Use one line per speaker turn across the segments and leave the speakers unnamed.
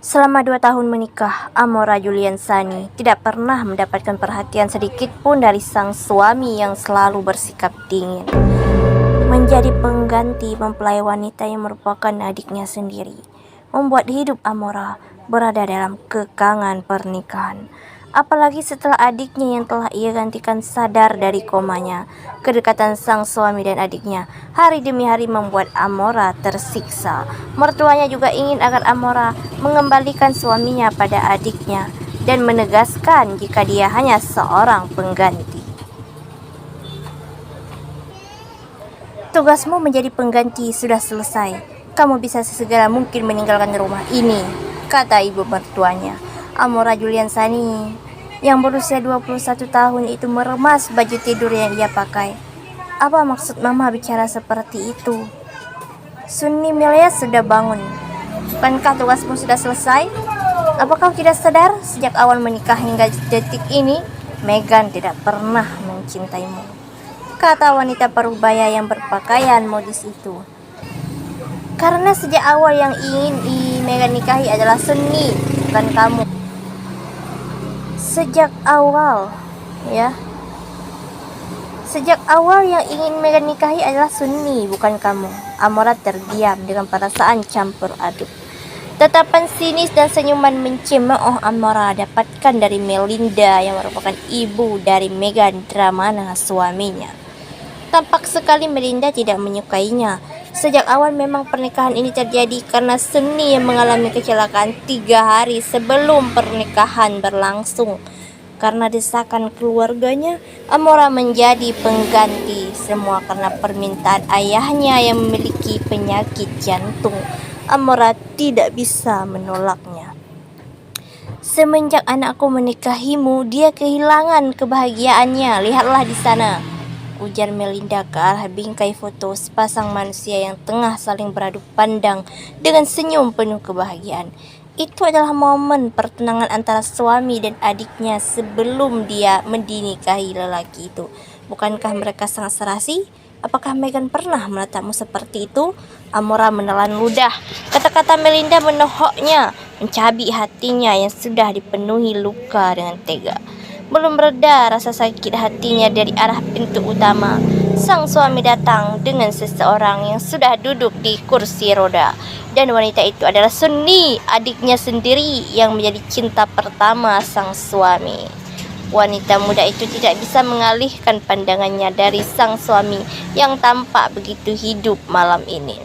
Selama 2 tahun menikah, Amora Juliansani tidak pernah mendapatkan perhatian sedikit pun dari sang suami yang selalu bersikap dingin. Menjadi pengganti mempelai wanita yang merupakan adiknya sendiri, membuat hidup Amora berada dalam kekangan pernikahan. Apalagi setelah adiknya yang telah ia gantikan sadar dari komanya. Kedekatan sang suami dan adiknya hari demi hari membuat Amora tersiksa. Mertuanya juga ingin agar Amora mengembalikan suaminya pada adiknya dan menegaskan jika dia hanya seorang pengganti. Tugasmu menjadi pengganti sudah selesai. Kamu bisa sesegera mungkin meninggalkan rumah ini, kata ibu mertuanya. Amora Juliansani yang berusia 21 tahun itu meremas baju tidur yang ia pakai. Apa maksud mama bicara seperti itu? Sunni Melia sudah bangun. Bukankah tugasmu sudah selesai? Apakah kau tidak sadar sejak awal menikah hingga detik ini, Megan tidak pernah mencintaimu, kata wanita parubaya yang berpakaian modis itu. Karena sejak awal yang ingin Megan nikahi adalah Sunni, bukan kamu. Sejak awal yang ingin Megan nikahi adalah Sunni, bukan kamu. Amora terdiam dengan perasaan campur aduk. Tatapan sinis dan senyuman mencemooh Amora dapatkan dari Melinda yang merupakan ibu dari Megan Dramana, suaminya. Tampak sekali Melinda tidak menyukainya. Sejak awal memang pernikahan ini terjadi karena Sunni yang mengalami kecelakaan 3 hari sebelum pernikahan berlangsung. Karena desakan keluarganya, Amora menjadi pengganti. Semua karena permintaan ayahnya yang memiliki penyakit jantung. Amora tidak bisa menolaknya. Semenjak anakku menikahimu, dia kehilangan kebahagiaannya. Lihatlah di sana, ujar Melinda ke arah bingkai foto sepasang manusia yang tengah saling beradu pandang dengan senyum penuh kebahagiaan. Itu adalah momen pertunangan antara suami dan adiknya sebelum dia dinikahi lelaki itu. Bukankah mereka sangat serasi? Apakah Megan pernah menatapmu seperti itu? Amora menelan ludah. Kata-kata Melinda menohoknya, mencabik hatinya yang sudah dipenuhi luka dengan tega. Belum reda rasa sakit hatinya dari arah pintu utama, sang suami datang dengan seseorang yang sudah duduk di kursi roda. Dan wanita itu adalah Sunni, adiknya sendiri yang menjadi cinta pertama sang suami. Wanita muda itu tidak bisa mengalihkan pandangannya dari sang suami yang tampak begitu hidup malam ini.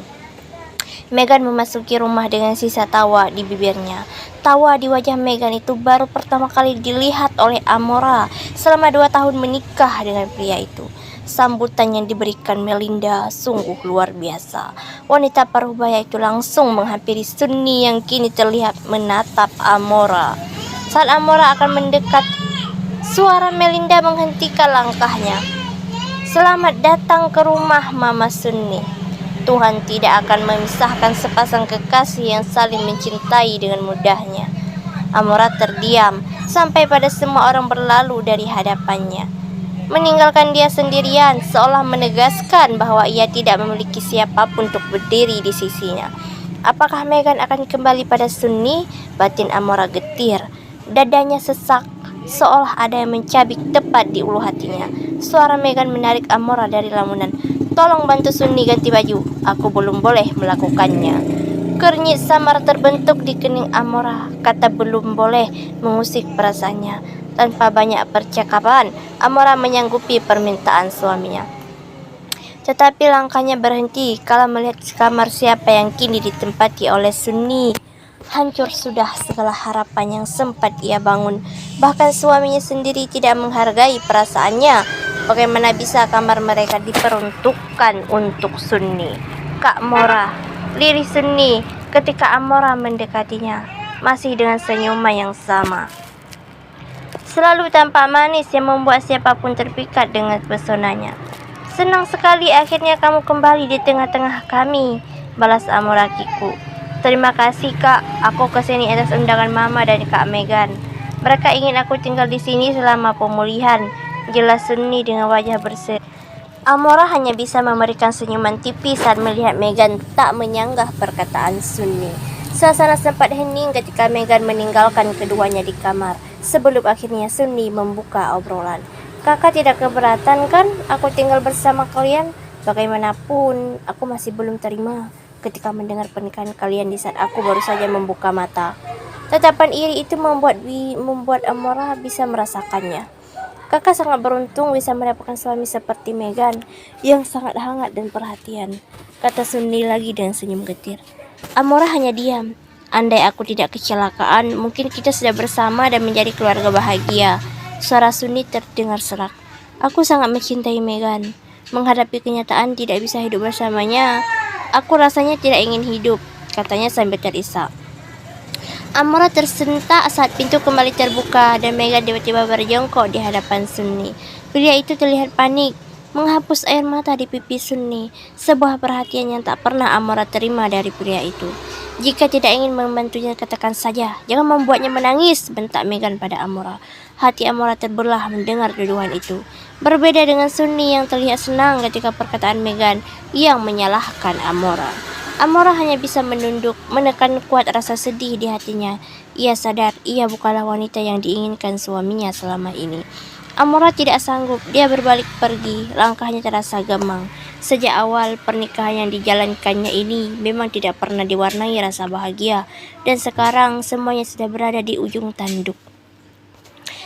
Megan memasuki rumah dengan sisa tawa di bibirnya. Tawa di wajah Megan itu baru pertama kali dilihat oleh Amora selama 2 tahun menikah dengan pria itu. Sambutan yang diberikan Melinda sungguh luar biasa. Wanita parubaya itu langsung menghampiri Sunni yang kini terlihat menatap Amora. Saat Amora akan mendekat, suara Melinda menghentikan langkahnya. Selamat datang ke rumah Mama Sunni. Tuhan tidak akan memisahkan sepasang kekasih yang saling mencintai dengan mudahnya. Amora terdiam sampai pada semua orang berlalu dari hadapannya, meninggalkan dia sendirian, seolah menegaskan bahwa ia tidak memiliki siapapun untuk berdiri di sisinya. Apakah Megan akan kembali pada Sunni? Batin Amora getir, dadanya sesak, seolah ada yang mencabik tepat di ulu hatinya. Suara Megan menarik Amora dari lamunan. Tolong bantu Sunni ganti baju, aku belum boleh melakukannya. Kernyit samar terbentuk di kening Amora. Kata belum boleh mengusik perasaannya. Tanpa banyak percakapan, Amora menyanggupi permintaan suaminya. Tetapi langkahnya berhenti kala melihat kamar siapa yang kini ditempati oleh Sunni. Hancur sudah segala harapan yang sempat ia bangun. Bahkan suaminya sendiri tidak menghargai perasaannya. Bagaimana bisa kamar mereka diperuntukkan untuk Sunni? Kak Mora, lirih Sunni ketika Amora mendekatinya, masih dengan senyuman yang sama. Selalu tampak manis yang membuat siapapun terpikat dengan pesonanya. Senang sekali akhirnya kamu kembali di tengah-tengah kami, balas Amora Kiku. Terima kasih kak, aku kesini atas undangan mama dan kak Megan. Mereka ingin aku tinggal di sini selama pemulihan, jelas Sunni dengan wajah berseri. Amora hanya bisa memberikan senyuman tipis saat melihat Megan tak menyanggah perkataan Sunni. Suasana sempat hening ketika Megan meninggalkan keduanya di kamar, sebelum akhirnya Sunni membuka obrolan. Kakak tidak keberatan kan aku tinggal bersama kalian? Bagaimanapun, aku masih belum terima ketika mendengar pernikahan kalian di saat aku baru saja membuka mata. Tatapan iri itu membuat Amora bisa merasakannya. Kakak sangat beruntung bisa mendapatkan suami seperti Megan yang sangat hangat dan perhatian, kata Sunni lagi dengan senyum getir. Amora hanya diam. Andai aku tidak kecelakaan, mungkin kita sudah bersama dan menjadi keluarga bahagia. Suara Sunni terdengar serak. Aku sangat mencintai Megan. Menghadapi kenyataan tidak bisa hidup bersamanya, aku rasanya tidak ingin hidup, katanya sambil terisak. Amora tersentak saat pintu kembali terbuka dan Megan tiba-tiba berjongkok di hadapan Sunni. Pria itu terlihat panik, menghapus air mata di pipi Sunni, sebuah perhatian yang tak pernah Amora terima dari pria itu. Jika tidak ingin membantunya, katakan saja, jangan membuatnya menangis, bentak Megan pada Amora. Hati Amora terbelah mendengar tuduhan itu. Berbeda dengan Sunni yang terlihat senang ketika perkataan Megan yang menyalahkan Amora. Amora hanya bisa menunduk, menekan kuat rasa sedih di hatinya. Ia sadar ia bukanlah wanita yang diinginkan suaminya selama ini. Amora tidak sanggup, dia berbalik pergi, langkahnya terasa gemang. Sejak awal pernikahan yang dijalankannya ini memang tidak pernah diwarnai rasa bahagia, dan sekarang semuanya sudah berada di ujung tanduk.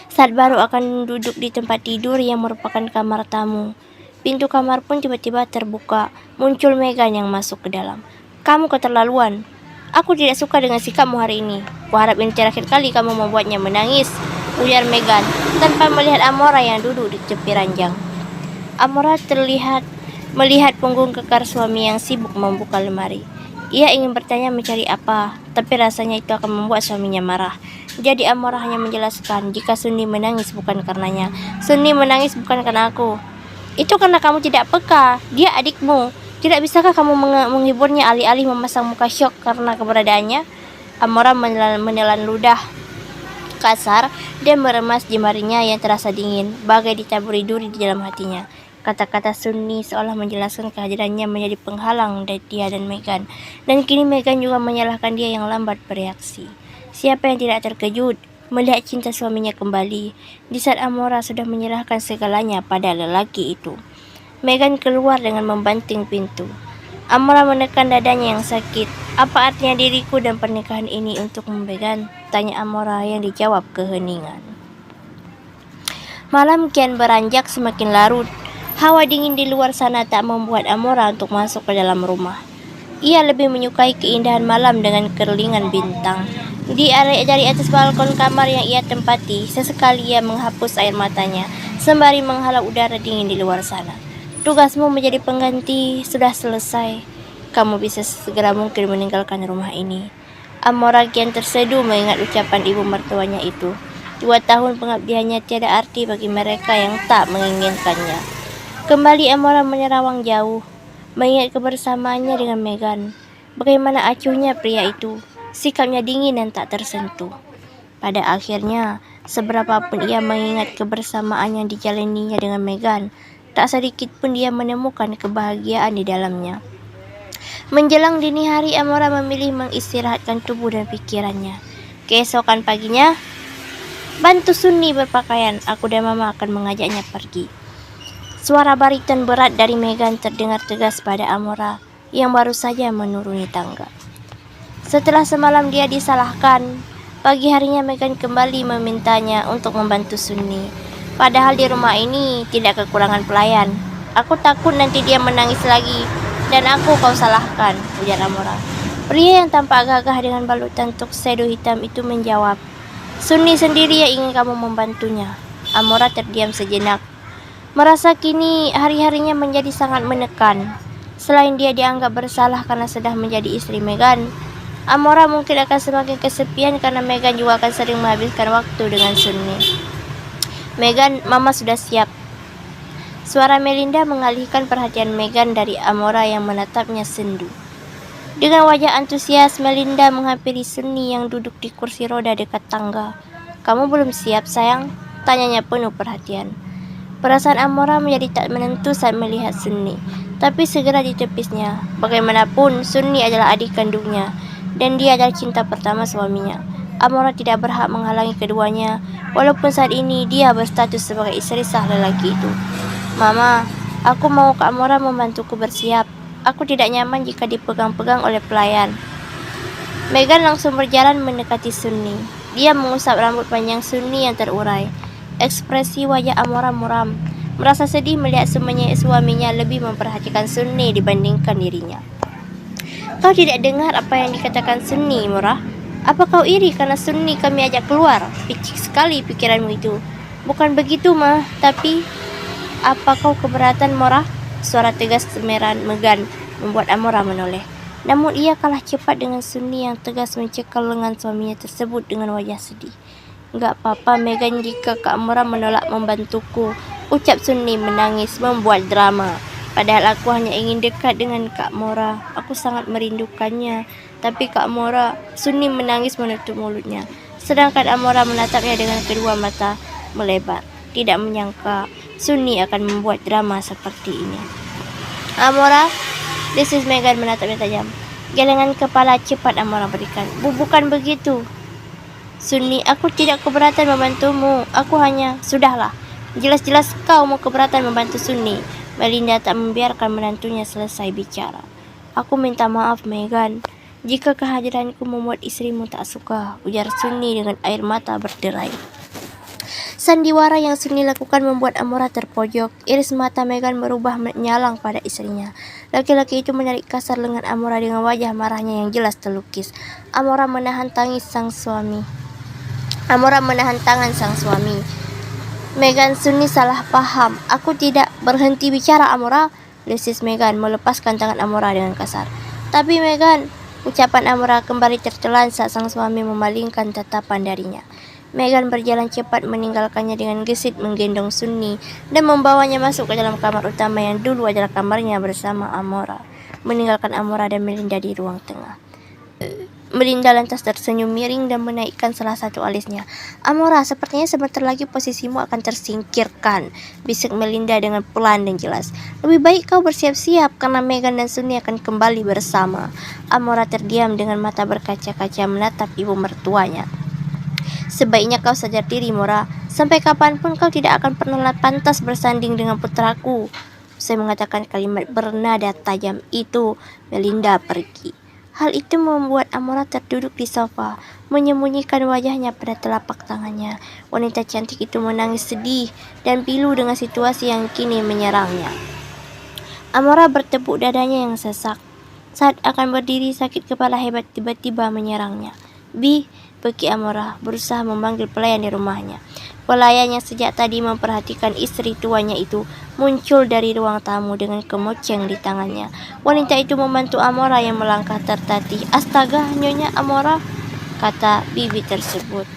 Saat baru akan duduk di tempat tidur yang merupakan kamar tamu, pintu kamar pun tiba-tiba terbuka, muncul Megan yang masuk ke dalam. Kamu keterlaluan. Aku tidak suka dengan sikapmu hari ini. Kuharap ini terakhir kali kamu membuatnya menangis, ujar Megan tanpa melihat Amora yang duduk di tepi ranjang. Amora melihat punggung kekar suami yang sibuk membuka lemari. Ia ingin bertanya mencari apa, tapi rasanya itu akan membuat suaminya marah. Jadi Amora hanya menjelaskan jika Sunni menangis bukan karenanya. Sunni menangis bukan karena aku. Itu karena kamu tidak peka, dia adikmu. Tidak bisakah kamu menghiburnya alih-alih memasang muka syok karena keberadaannya? Amora menelan ludah kasar dan meremas jemarinya yang terasa dingin, bagai ditaburi duri di dalam hatinya. Kata-kata Sunni seolah menjelaskan kehadirannya menjadi penghalang dari dia dan Megan. Dan kini Megan juga menyalahkan dia yang lambat bereaksi. Siapa yang tidak terkejut melihat cinta suaminya kembali di saat Amora sudah menyerahkan segalanya pada lelaki itu. Megan keluar dengan membanting pintu. Amora menekan dadanya yang sakit. Apa artinya diriku dan pernikahan ini untuk Megan? Tanya Amora yang dijawab keheningan. Malam kian beranjak semakin larut. Hawa dingin di luar sana tak membuat Amora untuk masuk ke dalam rumah. Ia lebih menyukai keindahan malam dengan kerlingan bintang. Dari atas balkon kamar yang ia tempati, sesekali ia menghapus air matanya, sembari menghalau udara dingin di luar sana. Tugasmu menjadi pengganti sudah selesai. Kamu bisa segera mungkin meninggalkan rumah ini. Amora kian terseduh mengingat ucapan ibu mertuanya itu. 2 tahun pengabdiannya tiada arti bagi mereka yang tak menginginkannya. Kembali Amora menyerawang jauh, mengingat kebersamaannya dengan Megan. Bagaimana acuhnya pria itu, sikapnya dingin dan tak tersentuh. Pada akhirnya, seberapapun ia mengingat kebersamaan yang dijalaninya dengan Megan, tak sedikit pun dia menemukan kebahagiaan di dalamnya. Menjelang dini hari, Amora memilih mengistirahatkan tubuh dan pikirannya. Keesokan paginya, bantu Sunni berpakaian, aku dan Mama akan mengajaknya pergi. Suara bariton berat dari Megan terdengar tegas pada Amora yang baru saja menuruni tangga. Setelah semalam dia disalahkan, pagi harinya Megan kembali memintanya untuk membantu Sunni. Padahal di rumah ini tidak kekurangan pelayan. Aku takut nanti dia menangis lagi dan aku kau salahkan, ujar Amora. Pria yang tampak gagah dengan balutan tuxedo hitam itu menjawab, Sunni sendiri yang ingin kamu membantunya. Amora terdiam sejenak. Merasa kini hari-harinya menjadi sangat menekan. Selain dia dianggap bersalah karena sudah menjadi istri Megan, Amora mungkin akan semakin kesepian karena Megan juga akan sering menghabiskan waktu dengan Sunni. Megan, Mama sudah siap. Suara Melinda mengalihkan perhatian Megan dari Amora yang menatapnya sendu. Dengan wajah antusias, Melinda menghampiri Sunni yang duduk di kursi roda dekat tangga. Kamu belum siap, sayang? Tanyanya penuh perhatian. Perasaan Amora menjadi tak menentu saat melihat Sunni, tapi segera ditepisnya. Bagaimanapun, Sunni adalah adik kandungnya. dan dia adalah cinta pertama suaminya. Amora tidak berhak menghalangi keduanya, walaupun saat ini dia berstatus sebagai istri sah lelaki itu. Mama, aku mau Kak Amora membantuku bersiap. Aku tidak nyaman jika dipegang-pegang oleh pelayan. Megan langsung berjalan mendekati Sunni. Dia mengusap rambut panjang Sunni yang terurai. Ekspresi wajah Amora muram, merasa sedih melihat suaminya lebih memperhatikan Sunni dibandingkan dirinya. Kau tidak dengar apa yang dikatakan Sunni, Murah? Apa kau iri karena Sunni kami ajak keluar? Picik sekali pikiranmu itu. Bukan begitu, Mah. Tapi, apa kau keberatan, Murah? Suara tegas Megan membuat Amora menoleh. Namun ia kalah cepat dengan Sunni yang tegas mencekal lengan suaminya tersebut dengan wajah sedih. Enggak apa-apa, Megan, jika Kak Amora menolak membantuku, ucap Sunni menangis membuat drama. Padahal aku hanya ingin dekat dengan Kak Mora. Aku sangat merindukannya. Tapi Kak Mora, Sunni menangis menutup mulutnya. Sedangkan Amora menatapnya dengan kedua mata melebar. Tidak menyangka Sunni akan membuat drama seperti ini. Amora, this is Megan menatapnya tajam. Gelengan kepala cepat Amora berikan. Bukan begitu. Sunni, aku tidak keberatan membantumu. Aku hanya, sudahlah. Jelas-jelas kau mau keberatan membantu Sunni. Melinda tak membiarkan menantunya selesai bicara. Aku minta maaf, Megan. Jika kehadiranku membuat istrimu tak suka, ujar Sunni dengan air mata berderai. Sandiwara yang Sunni lakukan membuat Amora terpojok. Iris mata Megan berubah menyalang pada istrinya. Laki-laki itu menarik kasar lengan Amora dengan wajah marahnya yang jelas terlukis. Amora menahan tangan sang suami. Megan, Sunni salah paham. Aku tidak berhenti bicara, Amora. Lesis Megan melepaskan tangan Amora dengan kasar. Tapi Megan, ucapan Amora kembali tertelan saat sang suami memalingkan tatapan darinya. Megan berjalan cepat meninggalkannya dengan gesit menggendong Sunni dan membawanya masuk ke dalam kamar utama yang dulu adalah kamarnya bersama Amora, meninggalkan Amora dan Melinda di ruang tengah. Melinda lantas tersenyum miring dan menaikkan salah satu alisnya. Amora, sepertinya sebentar lagi posisimu akan tersingkirkan, bisik Melinda dengan pelan dan jelas. Lebih baik kau bersiap-siap karena Megan dan Sunni akan kembali bersama. Amora terdiam dengan mata berkaca-kaca menatap ibu mertuanya. Sebaiknya kau sadar diri, Mora. Sampai kapanpun kau tidak akan pernah pantas bersanding dengan putraku. Saya mengatakan kalimat bernada tajam itu, Melinda pergi. Hal itu membuat Amora terduduk di sofa, menyembunyikan wajahnya pada telapak tangannya. Wanita cantik itu menangis sedih dan pilu dengan situasi yang kini menyerangnya. Amora bertepuk dadanya yang sesak. Saat akan berdiri, sakit kepala hebat tiba-tiba menyerangnya. Beki Amora berusaha memanggil pelayan di rumahnya. Pelayan yang sejak tadi memperhatikan istri tuanya itu muncul dari ruang tamu dengan kemoceng di tangannya. Wanita itu membantu Amora yang melangkah tertatih. Astaga, Nyonya Amora, kata bibi tersebut.